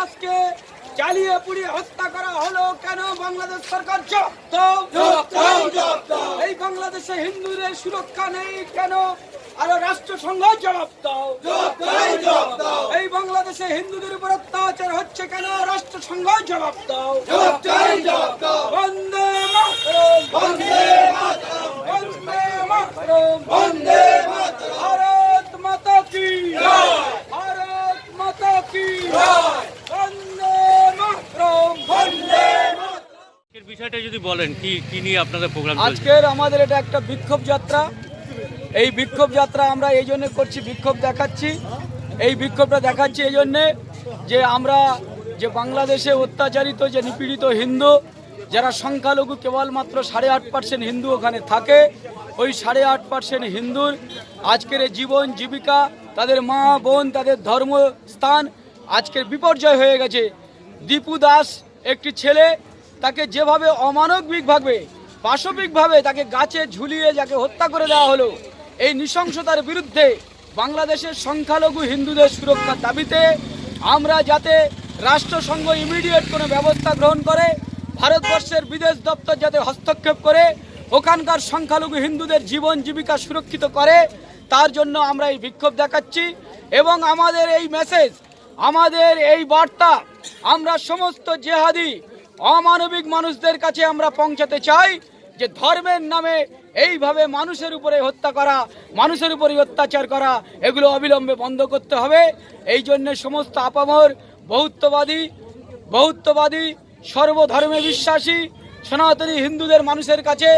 দাসকে জ্বালিয়ে পুড়িয়ে হত্যা করা হলো কেন? বাংলাদেশ সরকার জবাব দাও। এই বাংলাদেশে হিন্দুদের সুরক্ষা নেই কেন? আর রাষ্ট্রসংঘ জবাব দাও। এই বাংলাদেশে হিন্দুদের উপর অত্যাচার হচ্ছে কেন? রাষ্ট্রসংঘ জবাব দাও। বন্দে মাতরম, বন্দে মাতরম, বন্দে মাতরম, বন্দে মাতরম। ভারত মাতা কি জয়, ভারত মাতা কি জয়, বন্দে মাতরম, বন্দে মাতরম। এর বিষয়টা যদি বলেন কি নিয়ে আপনাদের প্রোগ্রাম চলছে? আজকের আমাদের এটা একটা বিক্ষোভ যাত্রা। এই বিক্ষোভ যাত্রা আমরা এই জন্য করছি, বিক্ষোভ দেখাচ্ছি। এই বিক্ষোভটা দেখাচ্ছি এই জন্যে যে আমরা যে বাংলাদেশে অত্যাচারিত যে নিপীড়িত হিন্দু যারা সংখ্যালঘু, কেবলমাত্র 8.5% হিন্দু ওখানে থাকে, ওই 8.5% হিন্দুর আজকের জীবন জীবিকা, তাদের মা বোন, তাদের ধর্মস্থান আজকের বিপর্যয় হয়ে গেছে। দীপু দাস একটি ছেলে, তাকে যেভাবে অমানবিকভাবে পাশবিকভাবে তাকে গাছে ঝুলিয়ে যাকে হত্যা করে দেওয়া হলো, এই নৃশংসতার বিরুদ্ধে বাংলাদেশের সংখ্যালঘু হিন্দুদের সুরক্ষার দাবিতে আমরা যাতে রাষ্ট্রসংঘ ইমিডিয়েট কোনো ব্যবস্থা গ্রহণ করে, ভারতবর্ষের বিদেশ দপ্তর যাতে হস্তক্ষেপ করে ওখানকার সংখ্যালঘু হিন্দুদের জীবন জীবিকা সুরক্ষিত করে, তার জন্য আমরা এই বিক্ষোভ দেখাচ্ছি। এবং আমাদের এই মেসেজ, আমাদের এই বার্তা আমরা সমস্ত জেহাদি অমানবিক মানুষদের কাছে আমরা পৌঁছাতে চাই যে ধর্মের নামে এইভাবে মানুষের উপরে হত্যা করা, মানুষের উপরে অত্যাচার করা, এগুলো অবিলম্বে বন্ধ করতে হবে। এই জন্য সমস্ত আপামর বহুত্ববাদী সর্বধর্মে বিশ্বাসী সনাতনী হিন্দুদের মানুষের কাছে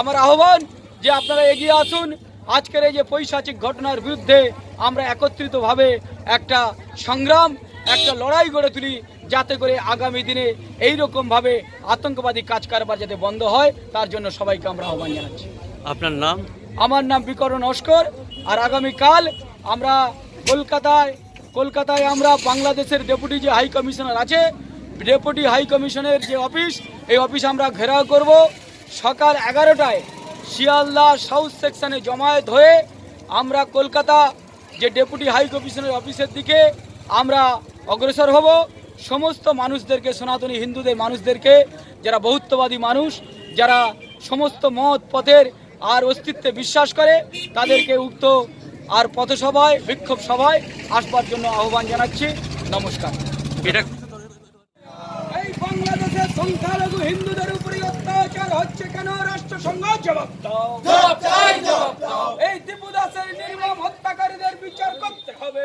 আমার আহ্বান যে আপনারা এগিয়ে আসুন। আজকের এই যে পৈশাচিক ঘটনার বিরুদ্ধে আমরা একত্রিতভাবে একটা সংগ্রাম, একটা লড়াই গড়ে তুলি, যাতে করে আগামী দিনে এইরকমভাবে আতঙ্কবাদী কাজ কারবার যাতে বন্ধ হয়, তার জন্য সবাইকে আমরা আহ্বান জানাচ্ছি। আপনার নাম? আমার নাম বিকরণ নস্কর। আর আগামীকাল আমরা কলকাতায় আমরা বাংলাদেশের ডেপুটি যে হাই কমিশনার আছে, ডেপুটি হাই কমিশনের যে অফিস, এই অফিস আমরা ঘেরাও করব। সকাল 11টায় শিয়ালদা সাউথ সেকশনে জমায়েত হয়ে আমরা কলকাতা যে ডেপুটি হাই কমিশনের অফিসের দিকে আমরা অগ্রসর হব। সমস্ত মানুষদেরকে, সনাতনী হিন্দুদের মানুষদেরকে, যারা বহুত্ববাদী মানুষ, যারা সমস্ত মত পথের আর অস্তিত্বে বিশ্বাস করে, তাদেরকে উক্ত আর পথসভায়, বিক্ষোভ সভায় আসবার জন্য আহ্বান জানাচ্ছি। নমস্কার। এটা এই বাংলাদেশের সংখ্যালঘু হিন্দুদের উপরে অত্যাচার হচ্ছে কেন? রাষ্ট্রসংঘ জবাব দাও। এই দীপু দাসের নির্মম হত্যাকারীদের বিচার করতে হবে।